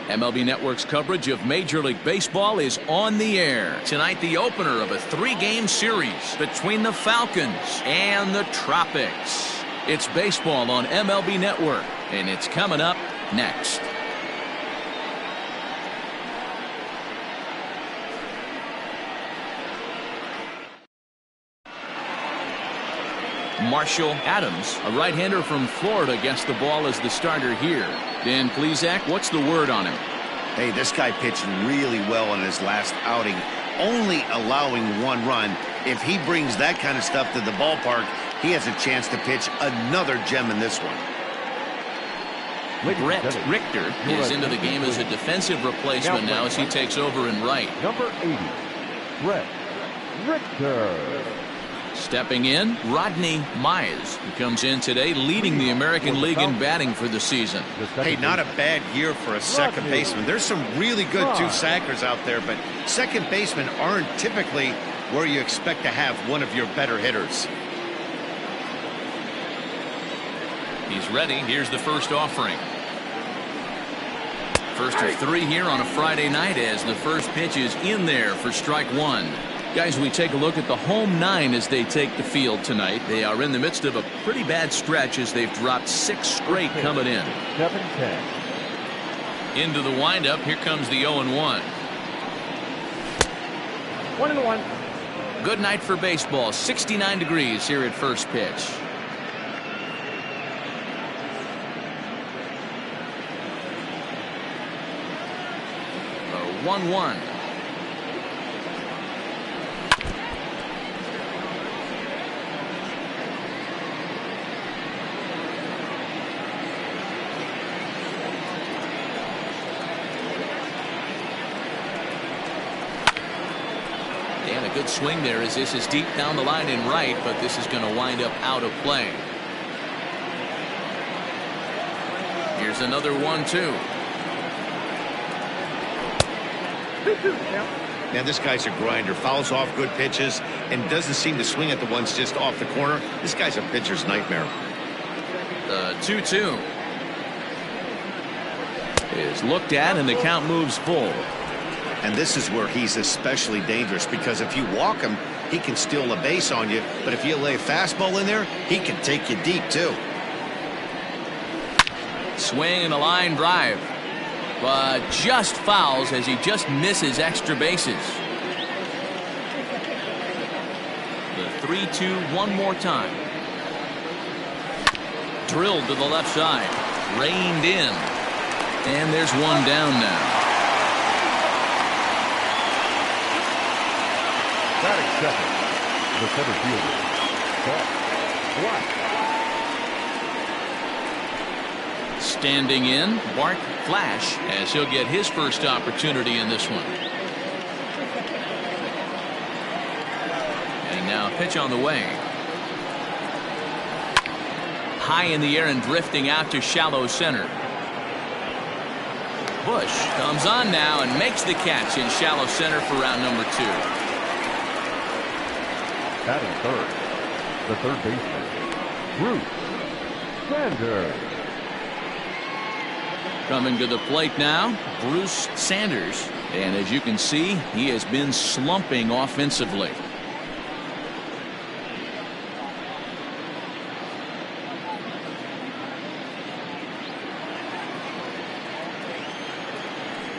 MLB Network's coverage of Major League Baseball is on the air. Tonight, the opener of a 3-game series between the Falcons and the Tropics. It's baseball on MLB Network, and it's coming up next. Marshall Adams, a right-hander from Florida, gets the ball as the starter here. Dan Plesac, what's the word on him? Hey, this guy pitched really well in his last outing, only allowing 1 run. If he brings that kind of stuff to the ballpark, he has a chance to pitch another gem in this one. Brett Richter is into the game as a defensive replacement now as he takes over in right. Number 80, Brett Richter. Stepping in, Rodney Mize, who comes in today leading the American League in batting for the season. Hey, not a bad year for a second baseman. There's some really good two-sackers out there, but second basemen aren't typically where you expect to have one of your better hitters. He's ready. Here's the first offering. First of 3 here on a Friday night as the first pitch is in there for strike 1. Guys, we take a look at the home 9 as they take the field tonight. They are in the midst of a pretty bad stretch as they've dropped 6 straight coming in. 7-10. Into the windup. Here comes the 0-1. 1-1. Good night for baseball. 69 degrees here at first pitch. A 1-1. Good swing there as this is deep down the line in right, but this is going to wind up out of play. Here's another 1-2. Man, this guy's a grinder. Fouls off good pitches and doesn't seem to swing at the ones just off the corner. This guy's a pitcher's nightmare. The 2-2 is looked at and the count moves full. And this is where he's especially dangerous, because if you walk him, he can steal a base on you. But if you lay a fastball in there, he can take you deep, too. Swing and a line drive. But just fouls as he just misses extra bases. The 3-2 one more time. Drilled to the left side. Reined in. And there's one down now. Batting second, the center fielder, Bart Flash. Standing in, Bart Flash, as he'll get his first opportunity in this one. And now a pitch on the way. High in the air and drifting out to shallow center. Bush comes on now and makes the catch in shallow center for round number 2. Batting third, the third baseman, Bruce Sanders. Coming to the plate now, Bruce Sanders. And as you can see, he has been slumping offensively.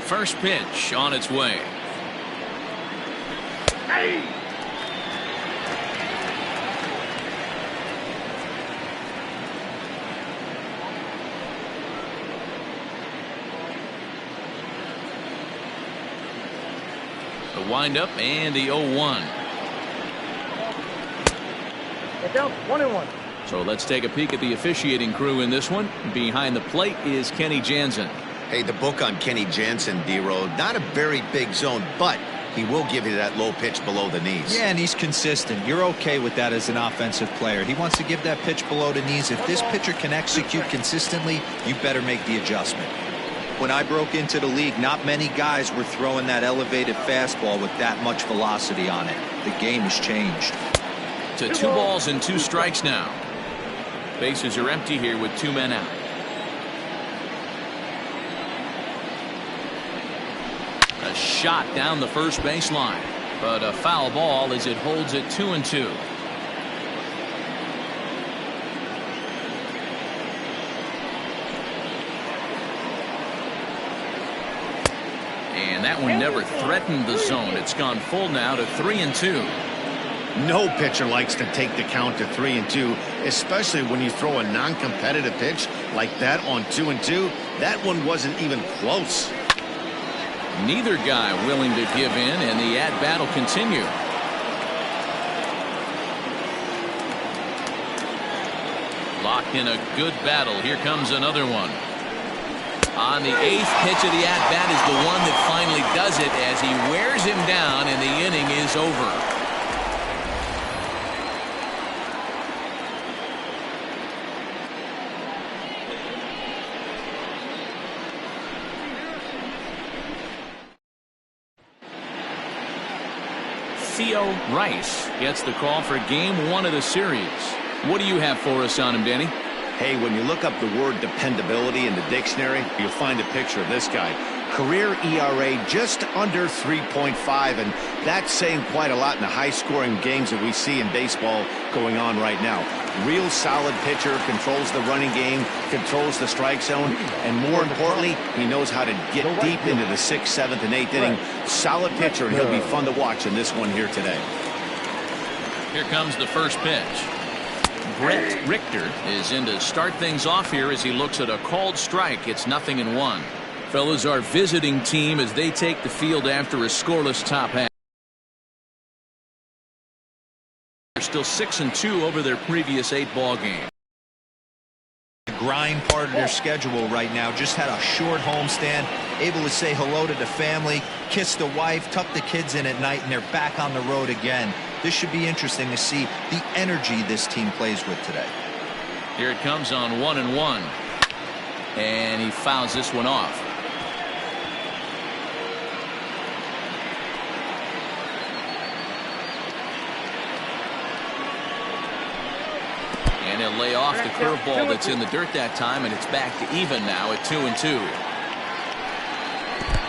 First pitch on its way. Hey! The windup and the 0-1. It's out, 1-1. So let's take a peek at the officiating crew in this one. Behind the plate is Kenny Jansen. Hey, the book on Kenny Jansen, D-Road, not a very big zone, but he will give you that low pitch below the knees. Yeah, and he's consistent. You're okay with that as an offensive player. He wants to give that pitch below the knees. If this pitcher can execute consistently, you better make the adjustment. When I broke into the league, not many guys were throwing that elevated fastball with that much velocity on it. The game has changed. To 2 balls and 2 strikes now. Bases are empty here with 2 men out. shot down the first baseline, but a foul ball as it holds it 2-2. And that one never threatened the zone. It's gone full now to 3-2. No pitcher likes to take the count to 3-2, especially when you throw a non-competitive pitch like that on 2-2. That one wasn't even close. Neither guy willing to give in, and the at-bat will continue. Locked in a good battle. Here comes another one. On the 8th pitch of the at-bat is the one that finally does it as he wears him down, and the inning is over. Theo Rice gets the call for game 1 of the series. What do you have for us on him, Danny? Hey, when you look up the word dependability in the dictionary, you'll find a picture of this guy. Career ERA just under 3.5, and that's saying quite a lot in the high-scoring games that we see in baseball going on right now. Real solid pitcher, controls the running game, controls the strike zone, and more importantly, he knows how to get deep into the 6th, 7th, and 8th inning. Solid pitcher, and he'll be fun to watch in this one here today. Here comes the first pitch. Brett Richter is in to start things off here as he looks at a called strike. It's 0-1. Fellas, our visiting team as they take the field after a scoreless top half. They're still 6-2 over their previous 8 ball games. The grind part of their schedule right now. Just had a short homestand, able to say hello to the family, kiss the wife, tuck the kids in at night, and they're back on the road again. This should be interesting to see the energy this team plays with today. Here it comes on 1-1, and he fouls this one off. And he'll lay off the curveball that's in the dirt that time, and it's back to even now at 2-2.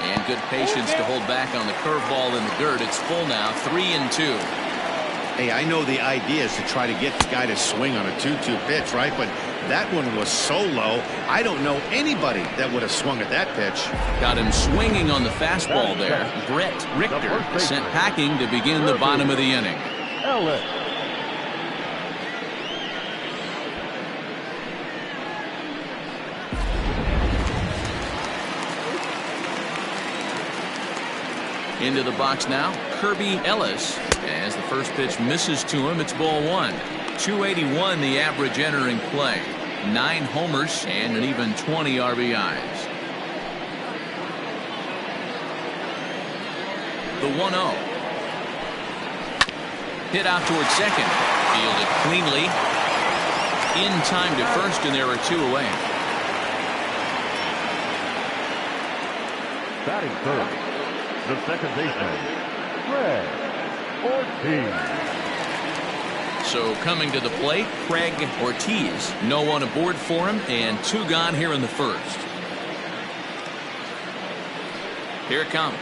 And good patience to hold back on the curveball in the dirt. It's full now, 3-2. Hey, I know the idea is to try to get the guy to swing on a 2-2 pitch, right? But that one was so low, I don't know anybody that would have swung at that pitch. Got him swinging on the fastball there. Brett Richter sent packing to begin the bottom of the inning. Ellis. Into the box now, Kirby Ellis. As the first pitch misses to him, it's ball 1. 281 the average entering play. 9 homers and an even 20 RBIs. The 1-0. Hit out towards second. Fielded cleanly. In time to first, and there are 2 away. Batting third, the second baseman, Craig Ortiz. So coming to the plate, Craig Ortiz. No one aboard for him, and 2 gone here in the first. Here it comes.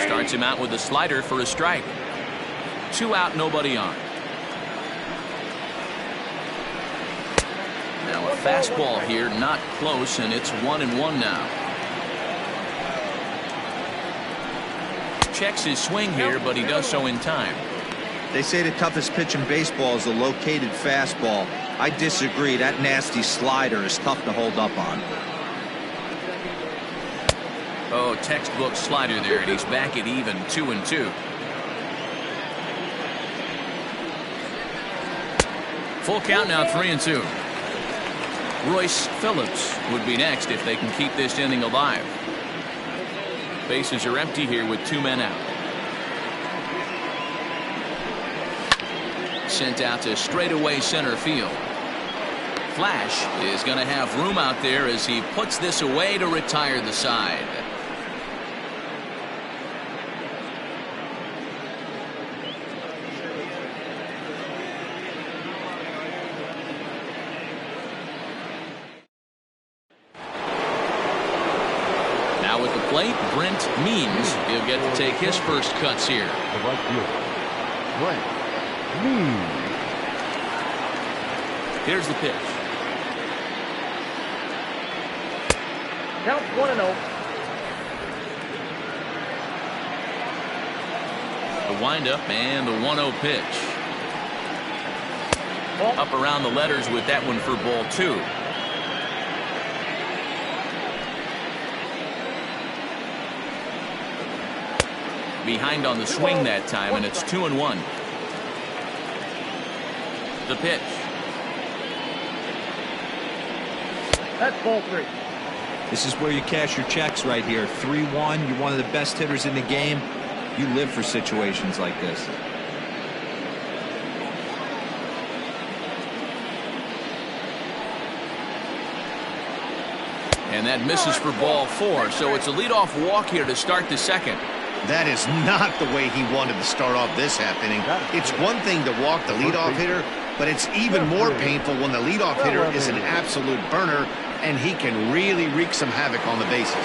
Starts him out with a slider for a strike. 2 out, nobody on. Now a fastball here, not close, and it's 1-1 now. Checks his swing here, but he does so in time. They say the toughest pitch in baseball is a located fastball. I disagree. That nasty slider is tough to hold up on. Oh, textbook slider there, and he's back at even 2-2. Full count now, 3-2. Royce Phillips would be next if they can keep this inning alive. Bases are empty here with 2 men out. Sent out to straightaway center field. Flash is going to have room out there as he puts this away to retire the side. Now at the plate, Brent Means. He'll get to take his first cuts here. The right fielder, Brent Means. Here's the pitch. Count 1-0. The windup and the 1-0 pitch. Up around the letters with that one for ball 2. Behind on the swing that time, and it's 2-1. The pitch. That's ball 3. This is where you cash your checks right here. 3-1. You're one of the best hitters in the game. You live for situations like this. And that misses for ball 4, so it's a leadoff walk here to start the second. That is not the way he wanted to start off this half inning. It's one thing to walk the leadoff hitter, but it's even more painful when the leadoff hitter is an absolute burner, and he can really wreak some havoc on the bases.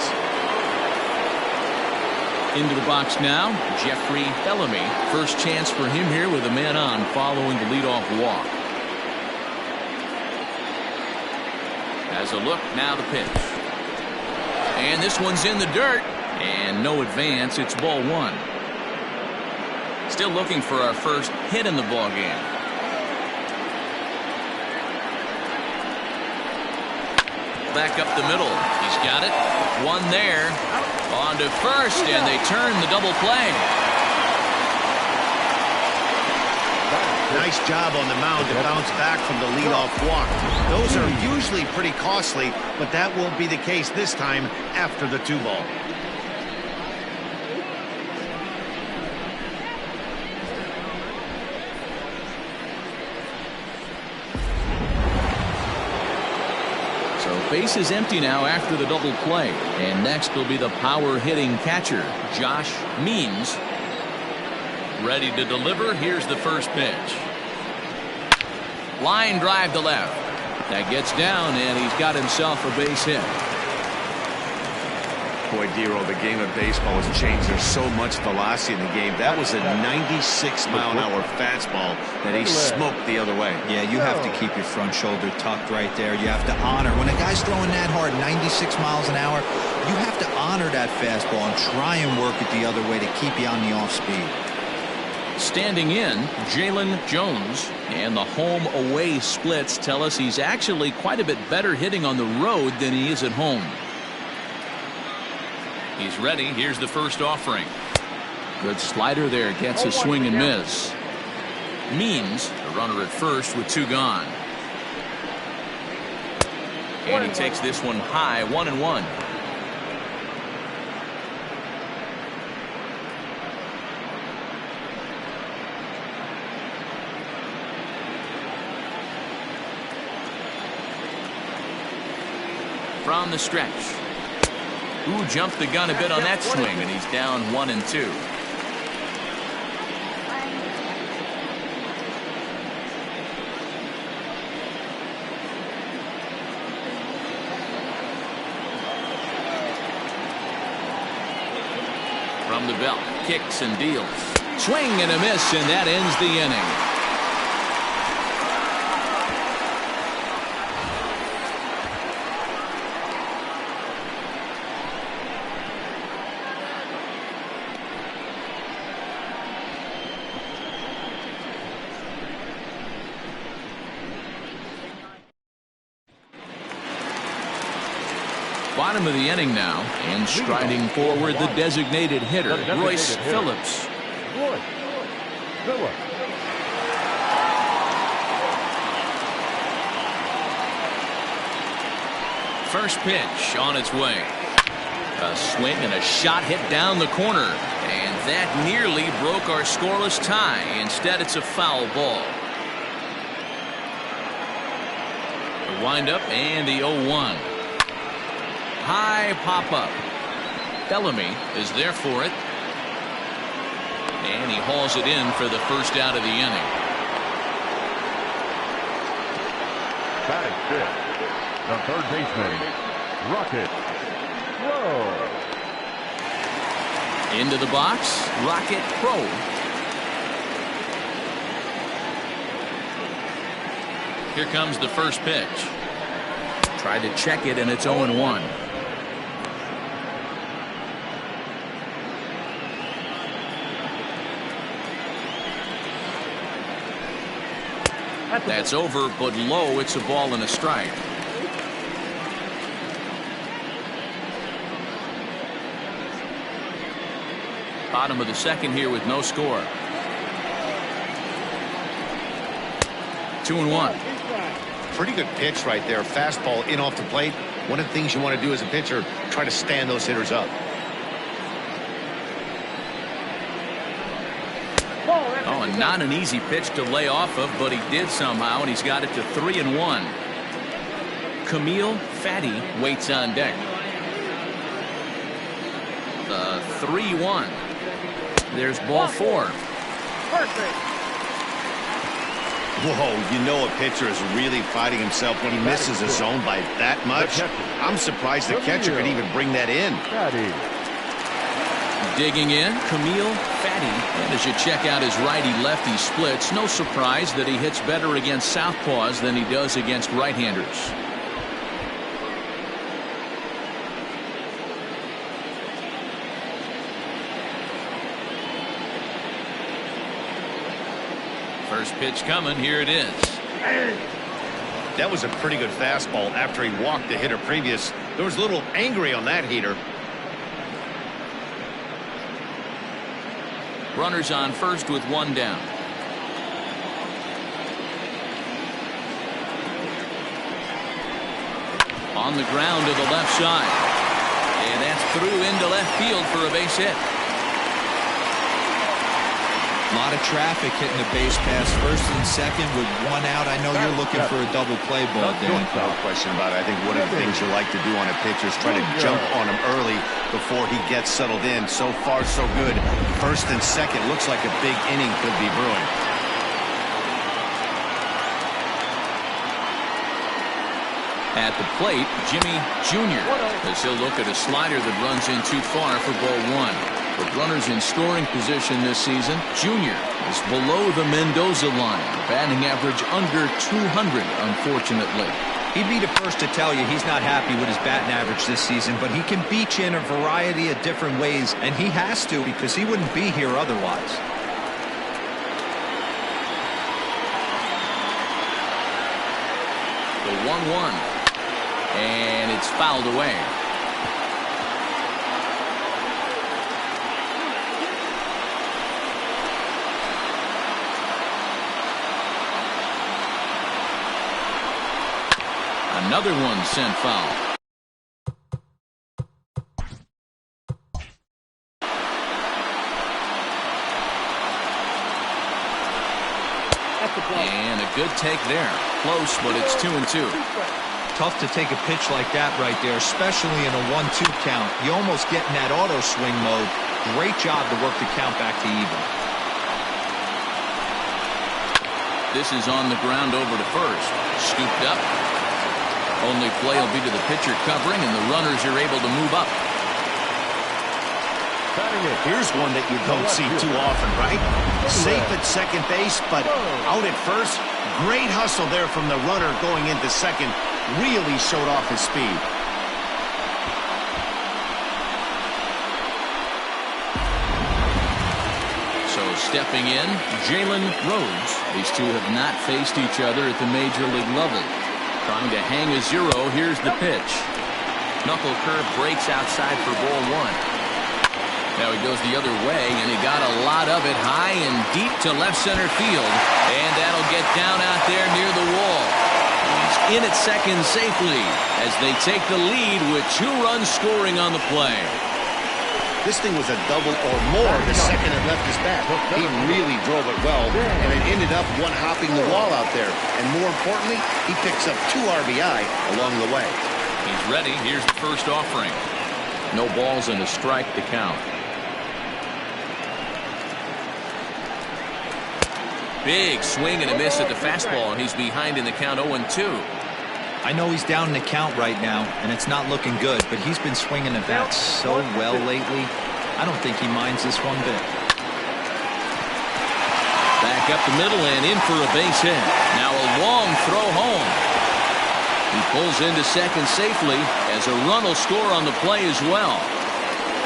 Into the box now, Jeffrey Bellamy. First chance for him here with a man on following the leadoff walk. As a look, now the pitch. And this one's in the dirt. And no advance. It's ball 1. Still looking for our first hit in the ball game. Back up the middle. He's got it. One there. On to first, and they turn the double play. Nice job on the mound to bounce back from the leadoff walk. Those are usually pretty costly, but that won't be the case this time after the 2-ball. Base is empty now after the double play. And next will be the power hitting catcher, Josh Means. Ready to deliver. Here's the first pitch. Line drive to left. That gets down, and he's got himself a base hit. Boy, Dero, the game of baseball has changed. There's so much velocity in the game. That was a 96-mile-an-hour fastball that he smoked the other way. Yeah, you have to keep your front shoulder tucked right there. You have to honor. When a guy's throwing that hard, 96 miles an hour, you have to honor that fastball and try and work it the other way to keep you on the off speed. Standing in, Jalen Jones. And the home-away splits tell us he's actually quite a bit better hitting on the road than he is at home. He's ready. Here's the first offering. Good slider there. Gets a swing and miss. Means the runner at first with 2 gone. And he takes this one high, 1-1. From the stretch. Ooh, jumped the gun a bit on that swing, and he's down 1-2. From the belt, kicks and deals. Swing and a miss, and that ends the inning. Bottom of the inning now, and striding forward the designated hitter, Royce Phillips. First pitch on its way. A swing and a shot hit down the corner, and that nearly broke our scoreless tie. Instead, it's a foul ball. The windup and the 0-1. High pop-up. Bellamy is there for it. And he hauls it in for the first out of the inning. Batting fifth, the third baseman, Rocket Rowe. Into the box, Rocket Pro. Here comes the first pitch. Tried to check it, and it's 0-1. That's over, but low. It's a ball and a strike. Bottom of the second here with no score. 2-1. Pretty good pitch right there. Fastball in off the plate. One of the things you want to do as a pitcher, try to stand those hitters up. Oh, and not an easy pitch to lay off of, but he did somehow, and he's got it to 3-1. Camille Fatty waits on deck. The 3-1. There's ball 4. Whoa, you know a pitcher is really fighting himself when he misses a zone by that much. I'm surprised the catcher could even bring that in. Digging in, Camille Fatty. And as you check out his righty-lefty splits, no surprise that he hits better against southpaws than he does against right-handers. First pitch coming. Here it is. That was a pretty good fastball after he walked the hitter previous. There was a little angry on that heater. Runners on first with one down. On the ground to the left side. And that's through into left field for a base hit. A lot of traffic hitting the base pass first and second with one out. I know you're looking for a double play ball, Dan. No question about it. I think one of the things you like to do on a pitcher is try to jump on him early before he gets settled in. So far, so good. First and second looks like a big inning could be brewing. At the plate, Jimmy Jr. as he'll look at a slider that runs in too far for ball 1. With runners in scoring position this season, Jr. is below the Mendoza line. Batting average under 200, unfortunately. He'd be the first to tell you he's not happy with his batting average this season, but he can beat you in a variety of different ways, and he has to because he wouldn't be here otherwise. The 1-1. And it's fouled away. Another one sent foul. And a good take there. Close, but it's 2-2. Tough to take a pitch like that right there, especially in a 1-2 count. You almost get in that auto swing mode. Great job to work the count back to even. This is on the ground over to first. Scooped up. Only play will be to the pitcher covering, and the runners are able to move up. Here's one that you don't see too often, right? Safe at second base, but out at first. Great hustle there from the runner going into second. Really showed off his speed. So stepping in, Jalen Rhodes. These two have not faced each other at the major league level. Trying to hang a 0. Here's the pitch. Knuckle curve breaks outside for ball 1. Now he goes the other way, and he got a lot of it high and deep to left center field. And that'll get down out there near the wall. He's in at second safely as they take the lead with 2 runs scoring on the play. This thing was a double or more the second it left his bat. He really drove it well, and it ended up one-hopping the wall out there. And more importantly, he picks up 2 RBI along the way. He's ready. Here's the first offering. No balls and a strike to count. Big swing and a miss at the fastball, and he's behind in the count 0-2. I know he's down in the count right now, and it's not looking good, but he's been swinging the bat so well lately. I don't think he minds this one bit. Back up the middle and in for a base hit. Now a long throw home. He pulls into second safely as a run will score on the play as well.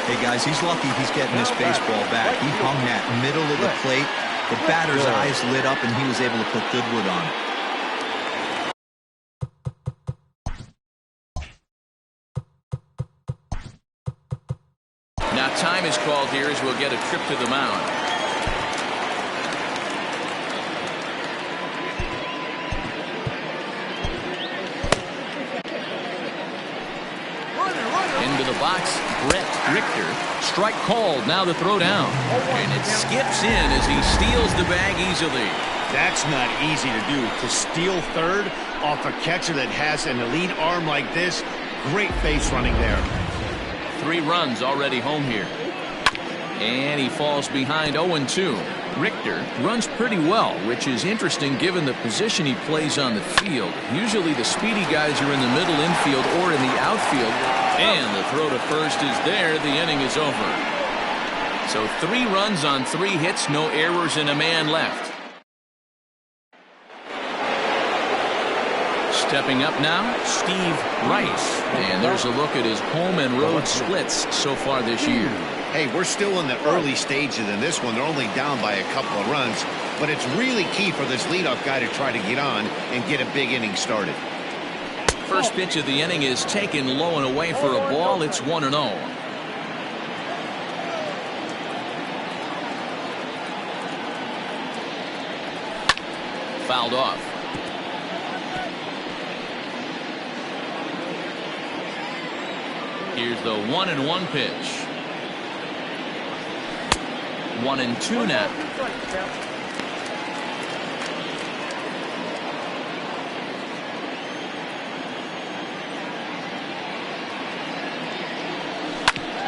Hey guys, he's lucky he's getting this baseball back. He hung that middle of the plate. The batter's eyes lit up and he was able to put good wood on it. Now time is called here as we'll get a trip to the mound. Into the box, Brett Richter. Strike called, now the throw down. And it skips in as he steals the bag easily. That's not easy to do. To steal third off a catcher that has an elite arm like this, great base running there. 3 runs already home here. And he falls behind 0-2. Richter runs pretty well, which is interesting given the position he plays on the field. Usually the speedy guys are in the middle infield or in the outfield. And the throw to first is there. The inning is over. So 3 runs on 3 hits, no errors, and a man left. Stepping up now, Steve Rice. And there's a look at his home and road splits so far this year. Hey, we're still in the early stages in this one. They're only down by a couple of runs, but it's really key for this leadoff guy to try to get on and get a big inning started. First pitch of the inning is taken low and away for a ball. It's 1-0. Fouled off. Here's the 1-1 pitch. 1-2 now.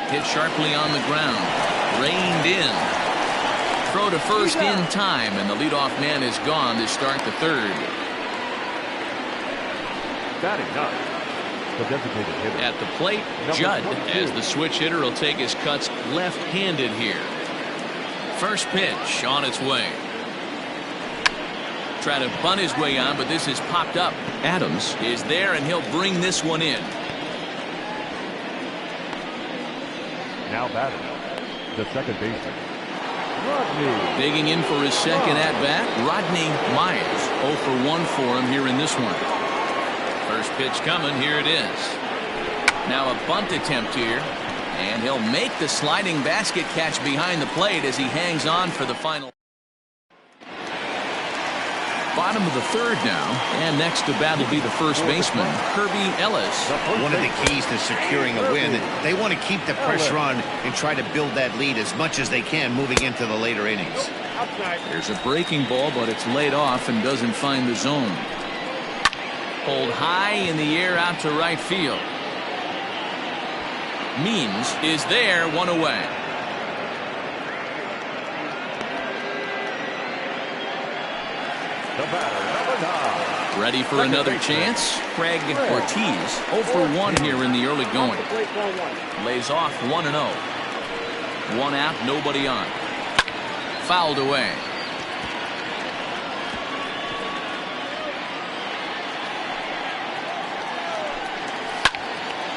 Hit sharply on the ground. Reined in. Throw to first in time, and the leadoff man is gone to start the third. Batting ninth, the designated hitter. At the plate, Judd, as the switch hitter will take his cuts left-handed here. First pitch on its way. Try to bunt his way on, but this is popped up. Adams is there, and he'll bring this one in. Now batting, the second baseman, Rodney. Digging in for his second at-bat, Rodney Myers. 0 for 1 for him here in this one. First pitch coming, here it is. Now a bunt attempt here, and he'll make the sliding basket catch behind the plate as he hangs on for the final. Bottom of the third now, and next to bat will be the first baseman, Kirby Ellis. One of the keys to securing a win, they want to keep the pressure on and try to build that lead as much as they can moving into the later innings. There's a breaking ball, but it's laid off and doesn't find the zone. Pulled high in the air out to right field. Means is there, 1 away. The batter, number 9. Ready for another chance? Craig Ortiz. 0 for 1 here in the early going. Lays off 1-0. 1 out, nobody on. Fouled away.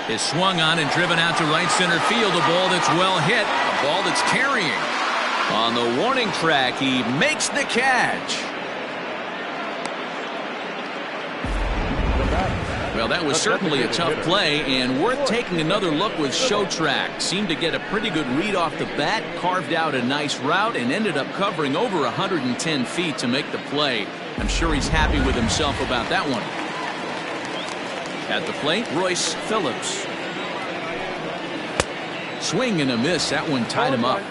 Is swung on and driven out to right center field. A ball that's well hit. A ball that's carrying. On the warning track, he makes the catch. Well, that was certainly a tough play and worth taking another look with Showtrack. Seemed to get a pretty good read off the bat, carved out a nice route, and ended up covering over 110 feet to make the play. I'm sure he's happy with himself about that one. At the plate, Royce Phillips. Swing and a miss. That one tied him up.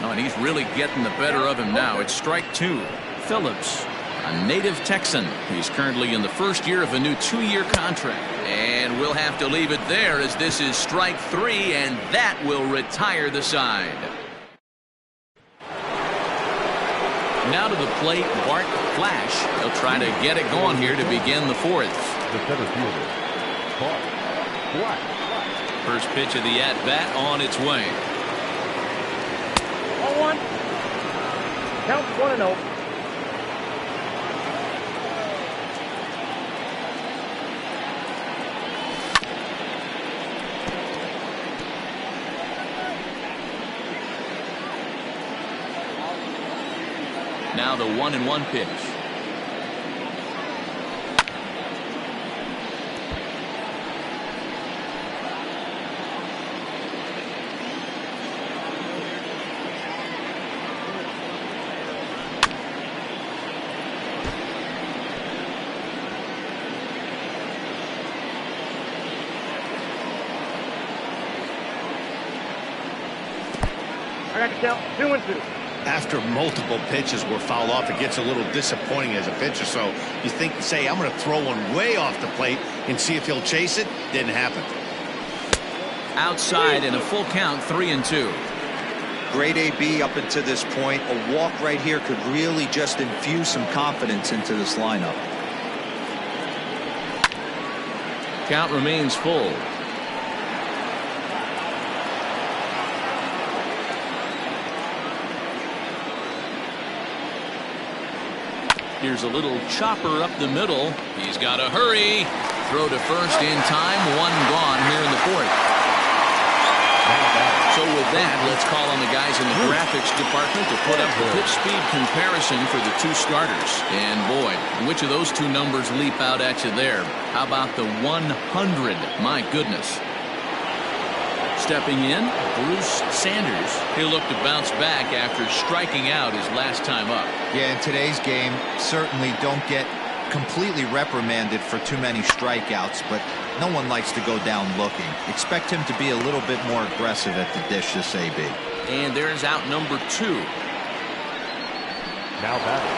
Oh, and he's really getting the better of him now. It's strike 2. Phillips, a native Texan. He's currently in the first year of a new 2-year contract. And we'll have to leave it there as this is strike 3, and that will retire the side. Now to the plate, Bart Flash. He'll try to get it going here to begin the 4th. The center fielder, Bart First pitch of the at-bat on its way. 0-1. Count 1-0. Now the 1-1 pitch. I got to count 2-2. After multiple pitches were fouled off, it gets a little disappointing as a pitcher. So you think, say, I'm going to throw one way off the plate and see if he'll chase it. Didn't happen. Outside and a full count, 3-2. Great AB up until this point. A walk right here could really just infuse some confidence into this lineup. Count remains full. Here's a little chopper up the middle. He's got to hurry. Throw to first in time. One gone here in the fourth. So with that, let's call on the guys in the graphics department to put up the pitch speed comparison for the two starters. And boy, which of those two numbers leap out at you there? How about the 100? My goodness. Stepping in, Bruce Sanders. He'll look to bounce back after striking out his last time up. Yeah, in today's game, certainly don't get completely reprimanded for too many strikeouts, but no one likes to go down looking. Expect him to be a little bit more aggressive at the dish this AB. And there's out number 2. Now batting,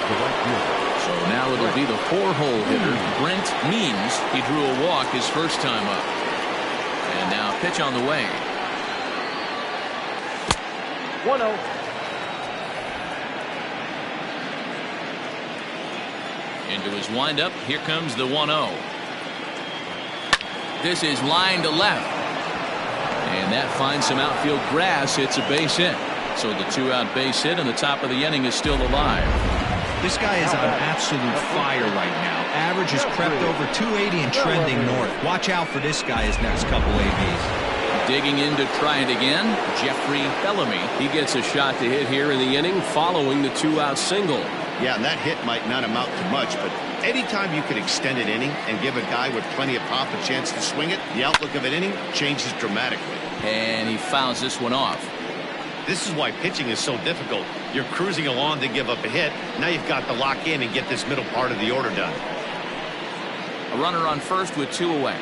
the right fielder. So now it'll be the 4-hole hitter, Brent Means. He drew a walk his first time up. And now pitch on the way. 1-0. Into his windup. Here comes the 1-0. This is line to left. And that finds some outfield grass. It's a base hit. So the 2-out base hit and the top of the inning is still alive. This guy is on absolute fire right now. Average has crept over 280 and trending north. Watch out for this guy his next couple ABs. Digging in to try it again, Jeffrey Bellamy. He gets a shot to hit here in the inning following the 2-out single. Yeah, and that hit might not amount to much, but anytime you can extend an inning and give a guy with plenty of pop a chance to swing it, the outlook of an inning changes dramatically. And he fouls this one off. This is why pitching is so difficult. You're cruising along to give up a hit. Now you've got to lock in and get this middle part of the order done. A runner on first with 2 away.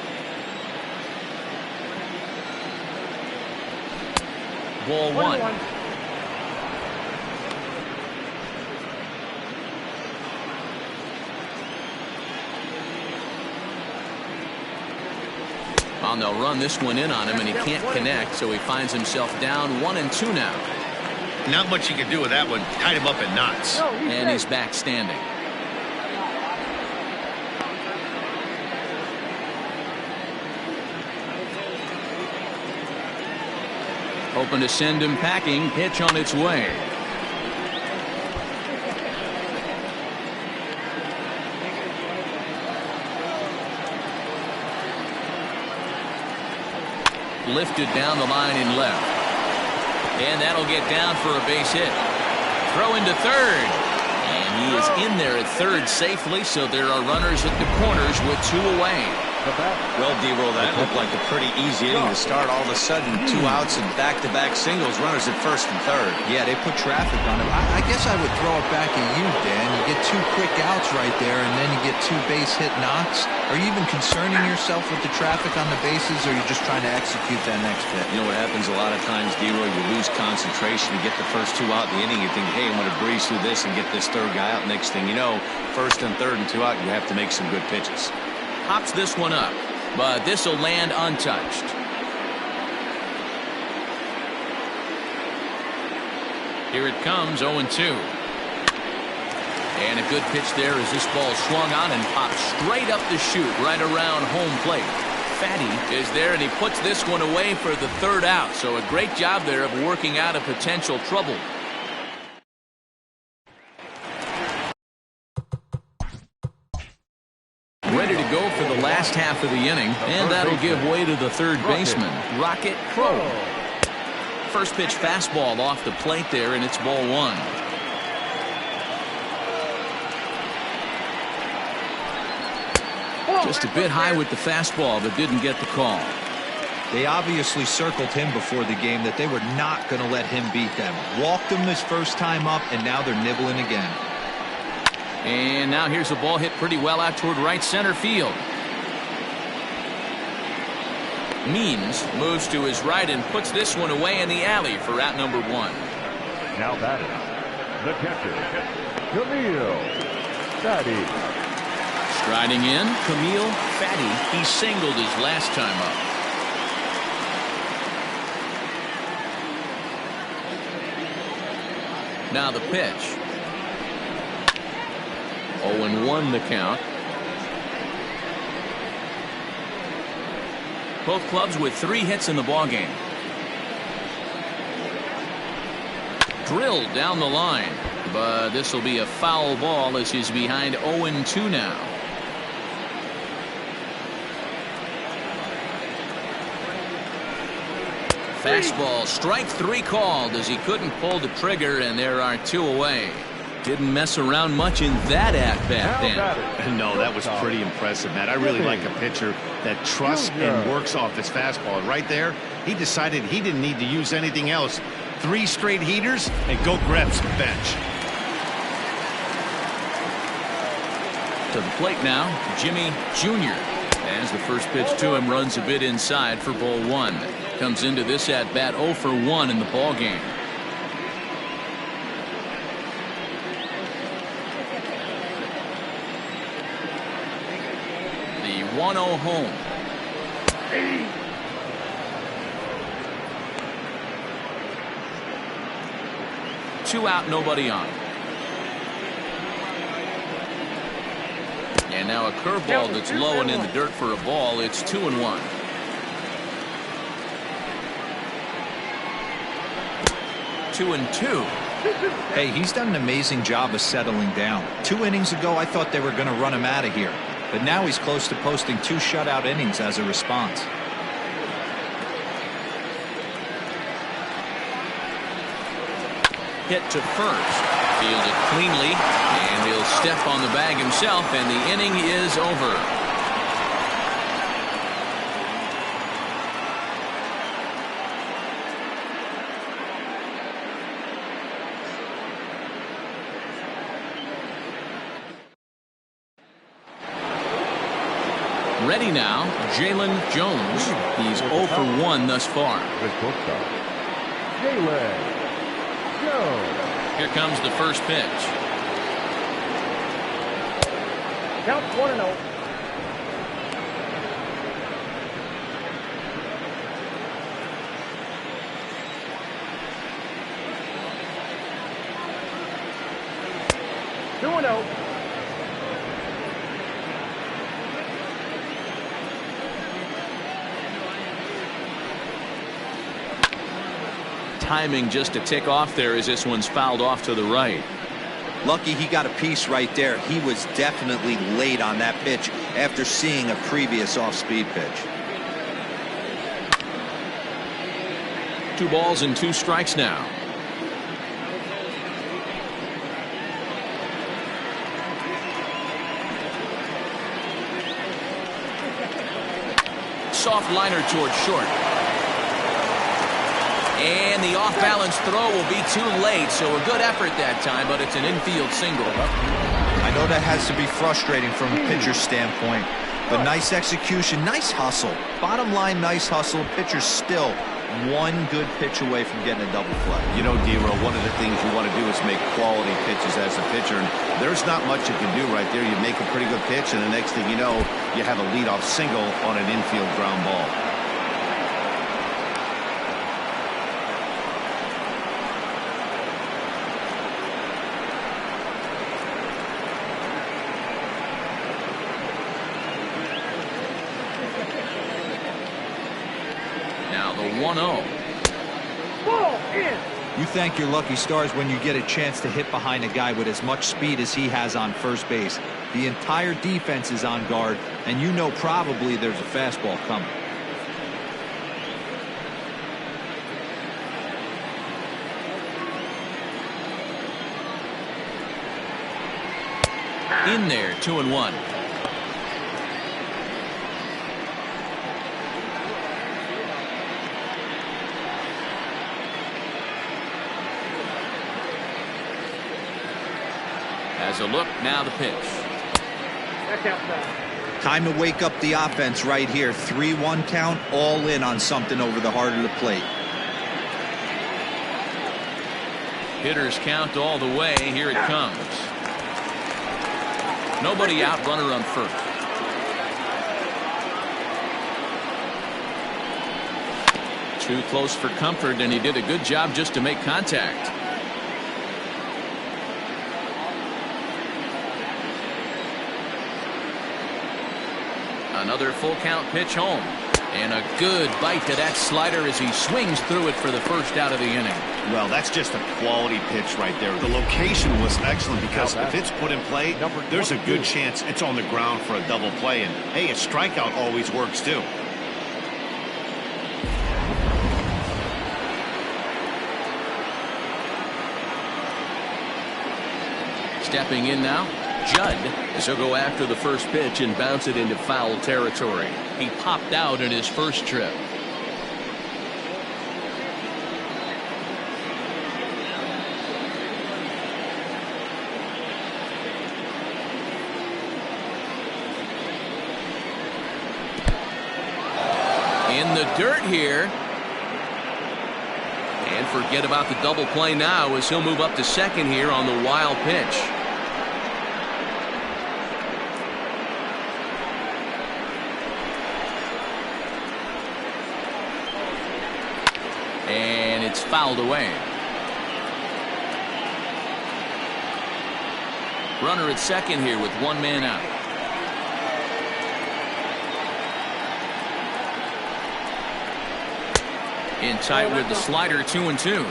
Ball 1. Well, they'll run this one in on him, and he can't connect, so he finds himself down 1-2 now. Not much you can do with that one. Tied him up in knots. And he's back standing. Hoping to send him packing. Pitch on its way. Lifted down the line in left. And that'll get down for a base hit. Throw into third. And he is in there at third safely, so there are runners at the corners with 2 away. Well, D-Roll, that looked like a pretty easy inning to start. All of a sudden, 2 outs and back-to-back singles, runners at first and third. Yeah, they put traffic on him. I guess I would throw it back at you, Dan. You get 2 quick outs right there, and then you get 2 base hit knocks. Are you even concerning yourself with the traffic on the bases, or are you just trying to execute that next hit? You know what happens a lot of times, D-Roll? You lose concentration. You get the first 2 out in the inning. You think, hey, I'm going to breeze through this and get this third guy out. Next thing you know, first and third and 2 out, you have to make some good pitches. Hops this one up, but this will land untouched. Here it comes, 0-2. And a good pitch there as this ball swung on and popped straight up the chute right around home plate. Fatty is there, and he puts this one away for the third out. So a great job there of working out a potential trouble. Ready to go for the last half of the inning, and that'll give way to the third baseman, Rocket Crow. First pitch fastball off the plate there, and it's ball one. Just a bit high with the fastball, but didn't get the call. They obviously circled him before the game that they were not going to let him beat them. Walked him his first time up, and now they're nibbling again. And now here's a ball hit pretty well out toward right center field. Means moves to his right and puts this one away in the alley for out number one. Now batting, the catcher, Camille Fatty. Striding in, Camille Fatty. He singled his last time up. Now the pitch. 0-1 the count. Both clubs with 3 hits in the ballgame. Drilled down the line, but this will be a foul ball as he's behind 0-2 now. Fastball, strike 3 called as he couldn't pull the trigger, and there are 2 away. Didn't mess around much in that at-bat then. No, that was pretty impressive, Matt. I really like a pitcher that trusts and works off his fastball. Right there, he decided he didn't need to use anything else. 3 straight heaters and go grab some bench. To the plate now, Jimmy Jr. As the first pitch to him runs a bit inside for ball 1. Comes into this at-bat 0 for 1 in the ballgame. The 1-0 home. 2 out, nobody on. And now a curveball that's low and in the dirt for a ball. It's 2-1. Two and 2. Hey, he's done an amazing job of settling down. 2 innings ago, I thought they were going to run him out of here. But now he's close to posting 2 shutout innings as a response. Hit to first. Fielded cleanly, and he'll step on the bag himself, and the inning is over. Ready now, Jalen Jones. He's 0 for 1 thus far. Jalen Jones. Here comes the first pitch. Count 1-0. Two and 0. Timing just to tick off there as this one's fouled off to the right. Lucky he got a piece right there. He was definitely late on that pitch after seeing a previous off-speed pitch. 2 balls and 2 strikes now. Soft liner toward short. And the off-balance throw will be too late, so a good effort that time, but it's an infield single. I know that has to be frustrating from a pitcher's standpoint, but nice execution, nice hustle. Bottom line, nice hustle. Pitcher's still 1 good pitch away from getting a double play. You know, D-Roll, one of the things you want to do is make quality pitches as a pitcher, and there's not much you can do right there. You make a pretty good pitch, and the next thing you know, you have a leadoff single on an infield ground ball. the 1-0. Ball in. You thank your lucky stars when you get a chance to hit behind a guy with as much speed as he has on first base. The entire defense is on guard, and you know probably there's a fastball coming. In there, 2-1. As a look, now the pitch. That's outside. Time to wake up the offense right here. 3-1 count, all in on something over the heart of the plate. Hitters count all the way. Here it comes. Nobody out, runner on first. Too close for comfort, and he did a good job just to make contact. Another full count pitch home. And a good bite to that slider as he swings through it for the first out of the inning. Well, that's just a quality pitch right there. The location was excellent because if it's put in play, there's a good chance it's on the ground for a double play. And, hey, a strikeout always works, too. Stepping in now, Judd, as he'll go after the first pitch and bounce it into foul territory. He popped out in his first trip. In the dirt here. And forget about the double play now as he'll move up to second here on the wild pitch. And it's fouled away. Runner at second here with one man out. In tight with the slider, 2-2.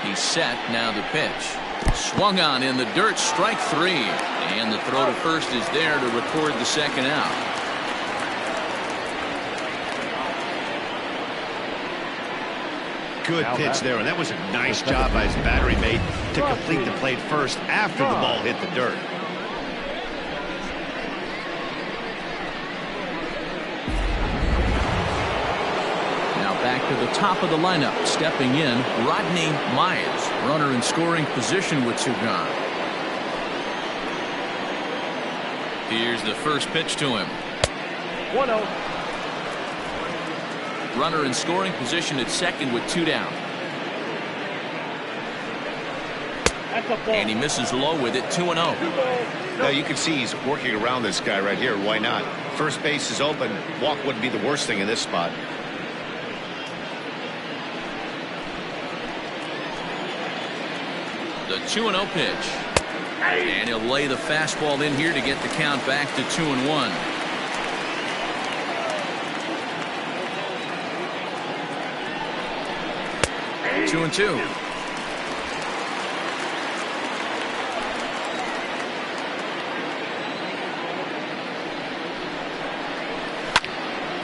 He's set, now the pitch. Swung on in the dirt, strike three. And the throw to first is there to record the second out. Good pitch there, and that was a nice job by his battery mate to complete the play first after the ball hit the dirt. Now back to the top of the lineup, stepping in, Rodney Myers, runner in scoring position with two gone. Here's the first pitch to him. 1-0. Runner in scoring position at second with two down. That's a ball. And he misses low with it, 2-0. Now you can see he's working around this guy right here. Why not? First base is open. Walk wouldn't be the worst thing in this spot. The 2-0 pitch. And he'll lay the fastball in here to get the count back to 2-1. Two and two.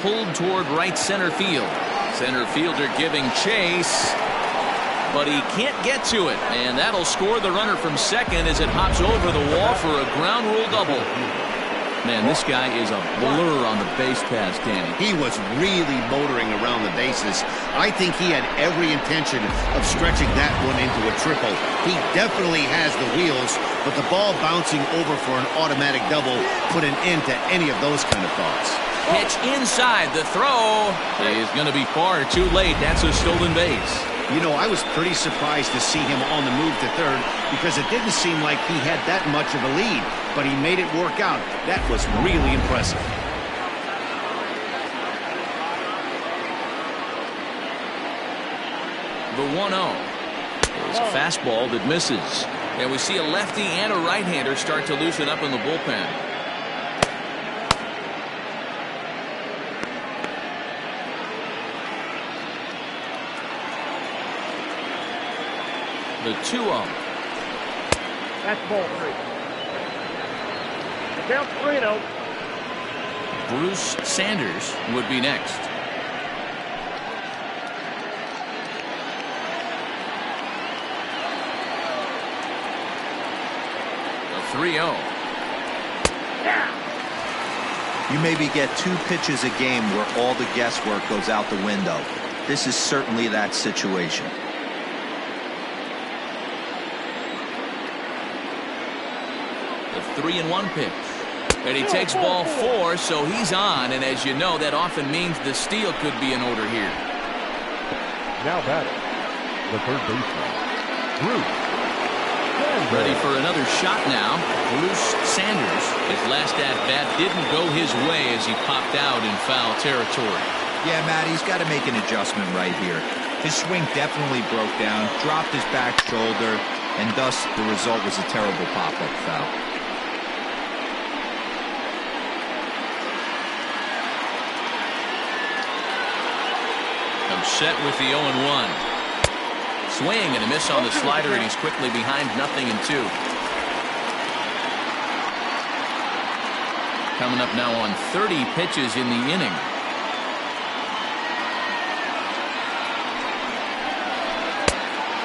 Pulled toward right center field. Center fielder giving chase, but he can't get to it, and that'll score the runner from second as it hops over the wall for a ground rule double. Man, this guy is a blur on the base pass, Danny. He was really motoring around the bases. I think he had every intention of stretching that one into a triple. He definitely has the wheels, but the ball bouncing over for an automatic double put an end to any of those kind of thoughts. Pitch inside. The throw is going to be far too late. That's a stolen base. You know, I was pretty surprised to see him on the move to third because it didn't seem like he had that much of a lead, but he made it work out. That was really impressive. The 1-0. It's a fastball that misses. And we see a lefty and a right-hander start to loosen up in the bullpen. The 2-0. That's ball 3. The count's 3-0. Bruce Sanders would be next. The 3-0. You maybe get 2 pitches a game where all the guesswork goes out the window. This is certainly that situation. The 3-1 pitch. And he takes ball 4, so he's on. And as you know, that often means the steal could be in order here. Now batting, the third baseman, Bruce Sanders. Ready for another shot now. Bruce Sanders. His last at-bat didn't go his way as he popped out in foul territory. Yeah, Matt, he's got to make an adjustment right here. His swing definitely broke down, dropped his back shoulder, and thus the result was a terrible pop-up foul. Set with the 0-1. Swing and a miss on the slider, and he's quickly behind 0-2. Coming up now on 30 pitches in the inning.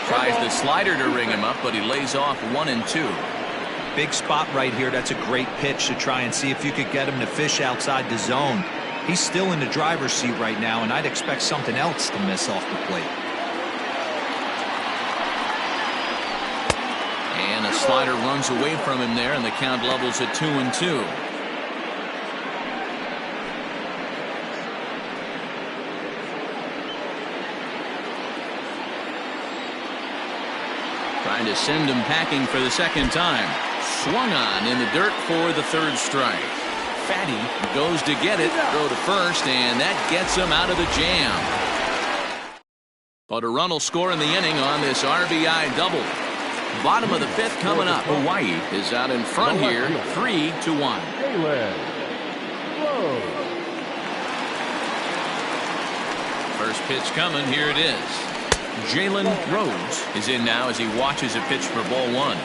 Tries the slider to ring him up, but he lays off 1-2. Big spot right here. That's a great pitch to try and see if you could get him to fish outside the zone. He's still in the driver's seat right now, and I'd expect something else to miss off the plate. And a slider runs away from him there, and the count levels at 2-2. Trying to send him packing for the second time. Swung on in the dirt for the 3rd strike. Fatty goes to get it, throw to first, and that gets him out of the jam. But a run will score in the inning on this RBI double. Bottom of the 5th coming up. Hawaii is out in front here, 3-1. First pitch coming, here it is. Jalen Rhodes is in now as he watches a pitch for ball 1.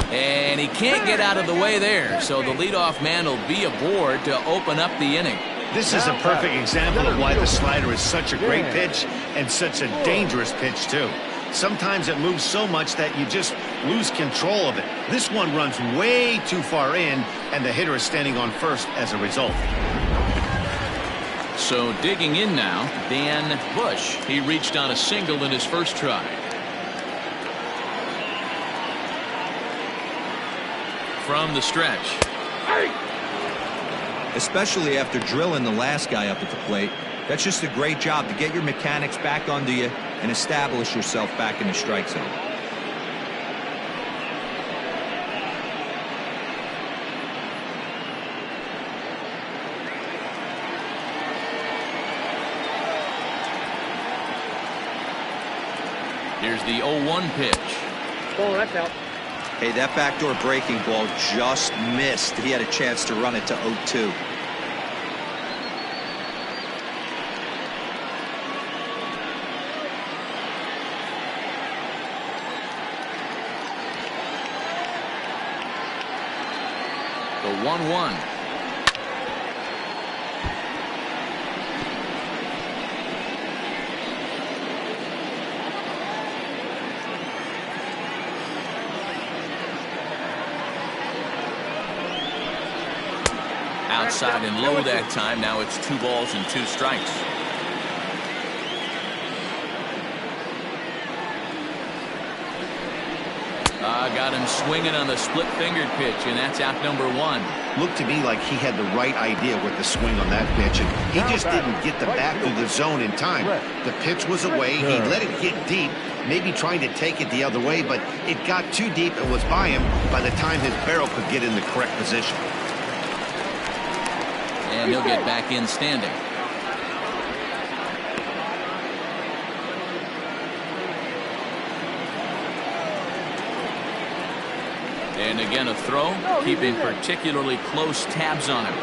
And he can't get out of the way there, so the leadoff man will be aboard to open up the inning. This is a perfect example of why the slider is such a great pitch and such a dangerous pitch, too. Sometimes it moves so much that you just lose control of it. This one runs way too far in, and the hitter is standing on first as a result. So digging in now, Dan Bush. He reached on a single in his first try. From the stretch. Especially after drilling the last guy up at the plate. That's just a great job to get your mechanics back onto you and establish yourself back in the strike zone. Here's the 0-1 pitch. Oh, that's out. Hey, that backdoor breaking ball just missed. He had a chance to run it to 0-2. The 1-1. Outside and low that time. Now it's 2 balls and 2 strikes. Got him swinging on the split-fingered pitch, and that's out number 1. Looked to me like he had the right idea with the swing on that pitch, and he just didn't get the bat through the zone in time. The pitch was away. He let it get deep, maybe trying to take it the other way, but it got too deep and was by him by the time his barrel could get in the correct position. And he'll get back in standing. And again a throw, keeping particularly close tabs on him.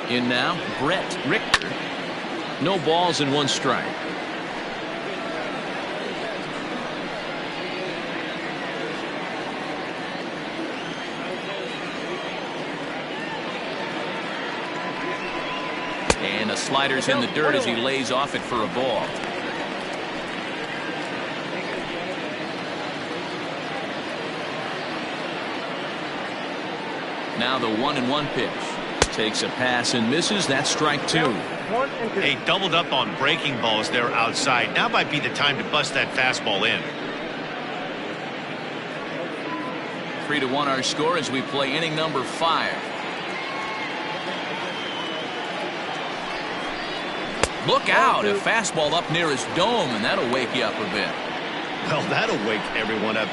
In now, Brett Richter. No balls and 1 strike. And the slider's in the dirt as he lays off it for a ball. Now the 1-1 pitch. Takes a pass and misses. That's strike 2. Hey, doubled up on breaking balls there outside. Now might be the time to bust that fastball in. 3-1 our score as we play inning number 5. Look out, a fastball up near his dome, and that'll wake you up a bit. Well, that'll wake everyone up.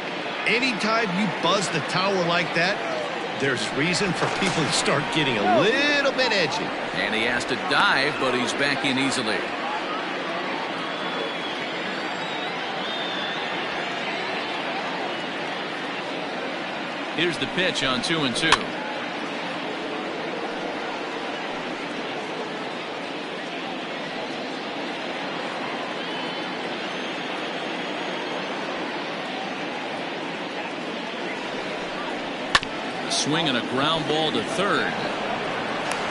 Anytime you buzz the tower like that, there's reason for people to start getting a little bit edgy. And he has to dive, but he's back in easily. Here's the pitch on 2-2. Swing and a ground ball to third.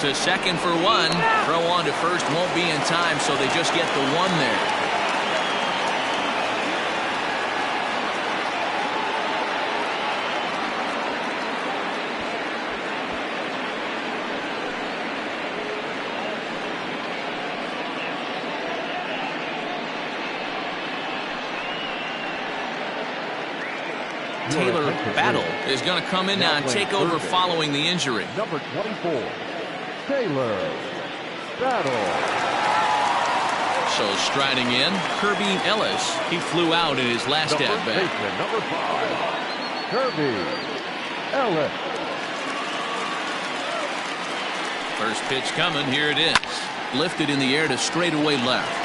To second for 1. Throw on to first won't be in time, so they just get the 1 there. Taylor Battle is going to come in now and take over following the injury. Number 24, Taylor Battle. So striding in, Kirby Ellis. He flew out in his last at-bat. Number 5, Kirby Ellis. First pitch coming. Here it is. Lifted in the air to straightaway left.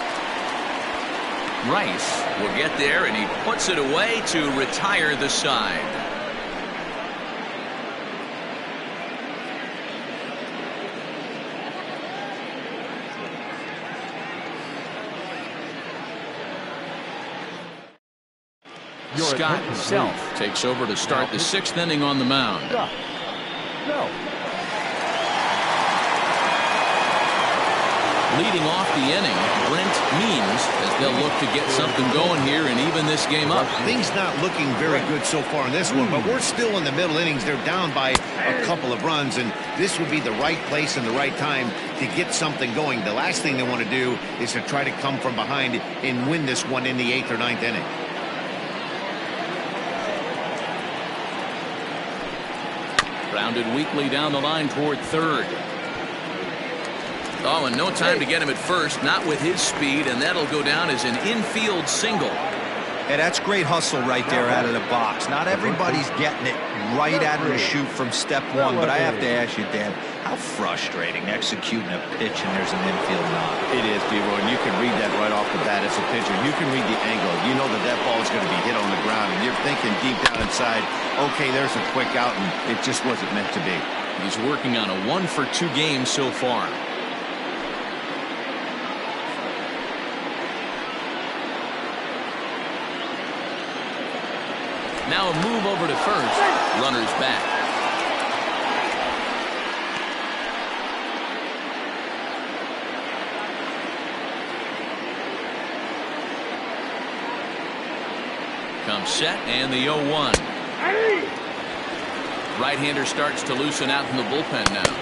Rice will get there, and he puts it away to retire the side. Scott Self takes over to start the 6th inning on the mound. Leading off the inning, Brent Means, as they'll look to get something going here and even this game up. Things not looking very good so far in this one, but we're still in the middle innings. They're down by a couple of runs, and this would be the right place and the right time to get something going. The last thing they want to do is to try to come from behind and win this one in the 8th or 9th inning. Grounded weakly down the line toward third. Oh, and no time to get him at first, not with his speed, and that'll go down as an infield single. Hey, that's great hustle right there out of the box. Not everybody's getting it right out of the chute from step 1, but I have to ask you, Dan, how frustrating executing a pitch and there's an infield knock. It is, D-Roy, and you can read that right off the bat as a pitcher. You can read the angle. You know that that ball is going to be hit on the ground, and you're thinking deep down inside, okay, there's a quick out, and it just wasn't meant to be. He's working on a 1-for-2 game so far. Now a move over to first. Runners back. Comes set and the 0-1. Right-hander starts to loosen out in the bullpen now.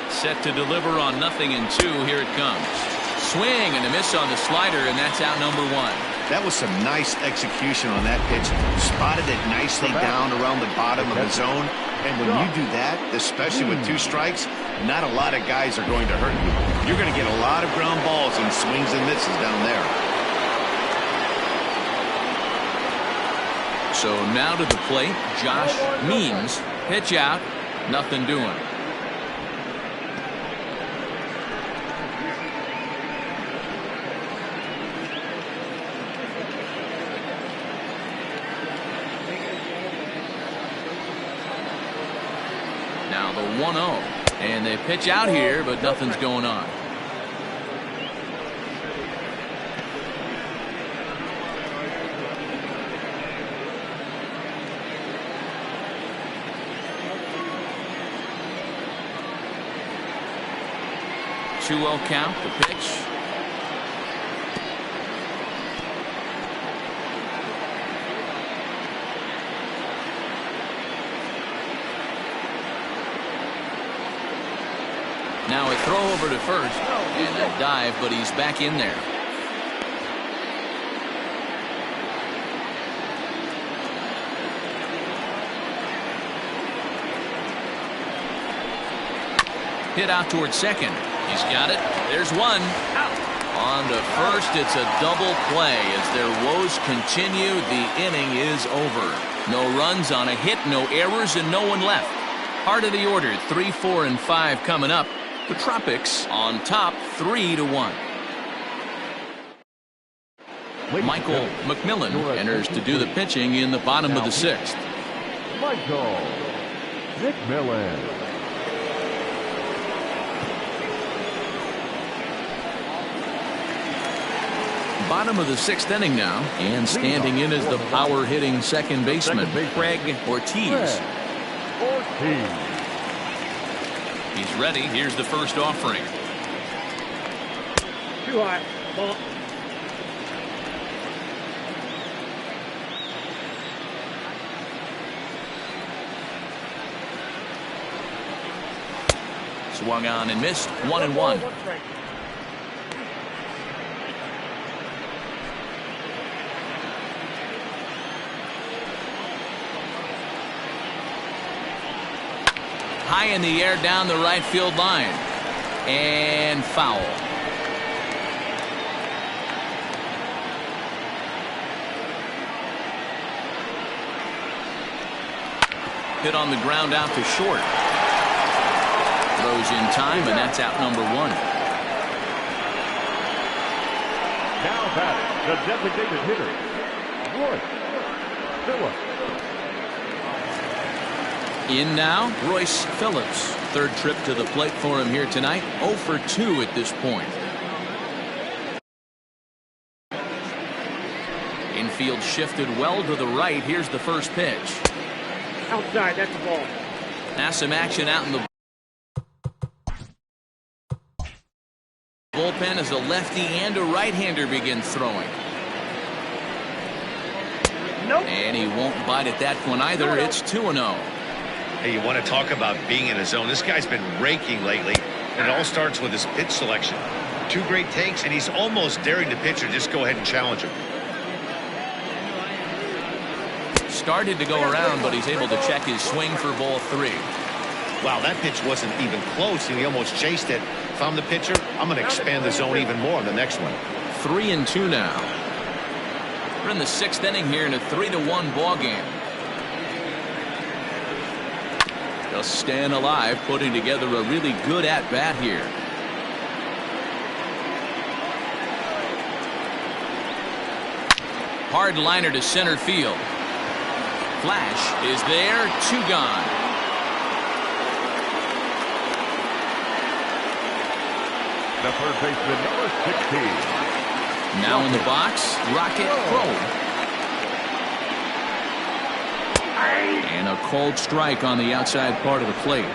Set to deliver on 0-2. Here it comes. Swing and a miss on the slider, and that's out number 1. That was some nice execution on that pitch. Spotted it nicely down around the bottom of the zone. And when you do that, especially with 2 strikes, not a lot of guys are going to hurt you. You're going to get a lot of ground balls and swings and misses down there. So now to the plate, Josh Means. Pitch out, nothing doing. Now the 1-0. And they pitch out here, but nothing's going on. Two-0 count, the pitch. Now a throw over to first and a dive, but he's back in there. Hit out towards second. He's got it. There's one. On to first, it's a double play. As their woes continue, the inning is over. No runs on a hit, no errors, and no one left. Heart of the order, 3, 4, and 5 coming up. The Tropics on top, 3-1. Michael McMillan enters to do the pitching in the bottom of the 6th. Michael McMillan. Bottom of the 6th inning now, and standing in is the power-hitting second baseman, Craig Ortiz. He's ready. Here's the first offering. Too high. Ball. Swung on and missed. 1-1. High in the air down the right field line. And foul. Hit on the ground out to short. Throws in time, and that's out number 1. Now batting, the designated hitter, Royce Phillips. In now, Royce Phillips. Third trip to the plate for him here tonight. 0 for 2 at this point. Infield shifted well to the right. Here's the first pitch. Outside, that's the ball. Now some action out in the bullpen as a lefty and a right-hander begin throwing. Nope. And he won't bite at that one either. It's 2-0. Hey, you want to talk about being in a zone? This guy's been raking lately. And it all starts with his pitch selection. 2 great takes, and he's almost daring the pitcher just go ahead and challenge him. Started to go around, but he's able to check his swing for ball 3. Wow, that pitch wasn't even close, and he almost chased it. If I'm the pitcher, I'm going to expand the zone even more on the next one. 3-2 now. We're in the 6th inning here in a 3-1 ball game. Just staying alive, putting together a really good at-bat here. Hard liner to center field. Flash is there, 2 gone. The third baseman, number 16. Now in the box, Rocket Crow. And a cold strike on the outside part of the plate.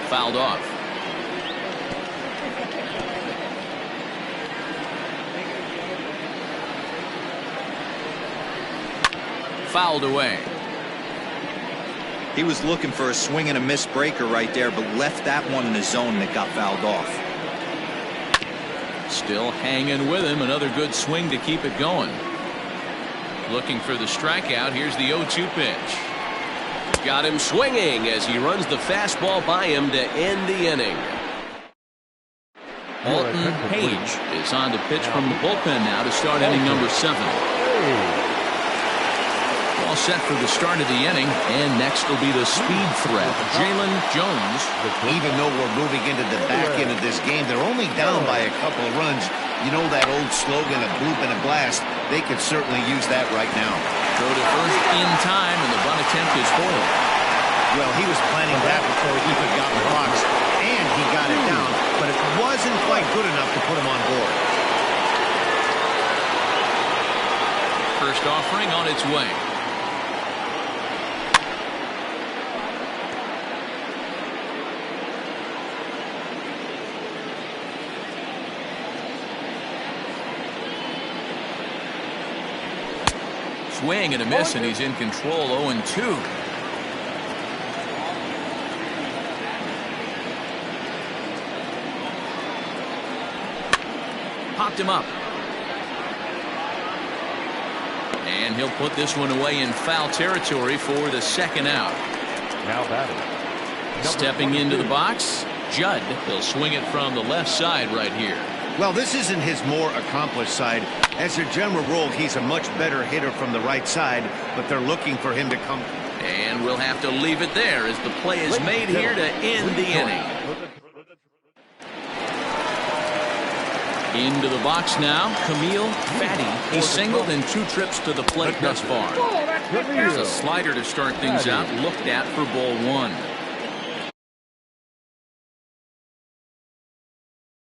Fouled off. Fouled away. He was looking for a swing and a miss breaker right there, but left that one in the zone that got fouled off. Still hanging with him. Another good swing to keep it going. Looking for the strikeout. Here's the 0-2 pitch. Got him swinging as he runs the fastball by him to end the inning. Alton Page is on the pitch from the bullpen now to start inning number 7. All set for the start of the inning, and next will be the speed threat, Jalen Jones. Even though we're moving into the back end of this game, they're only down by a couple of runs. You know that old slogan, a bloop and a blast? They could certainly use that right now. Throw to first in time, and the bunt attempt is foiled. Well, he was planning that before he even got the box, and he got it down, but it wasn't quite good enough to put him on board. First offering on its way. Swing and a miss, and he's in control. 0-2. Popped him up. And he'll put this one away in foul territory for the second out. Now batting. Stepping into the box, Judd. He'll swing it from the left side right here. Well, this isn't his more accomplished side. As a general rule, he's a much better hitter from the right side, but they're looking for him to come. And we'll have to leave it there as the play is made here to end the inning. Into the box now, Camille Fatty. He's singled in 2 trips to the plate thus far. Here's a slider to start things out, looked at for ball 1.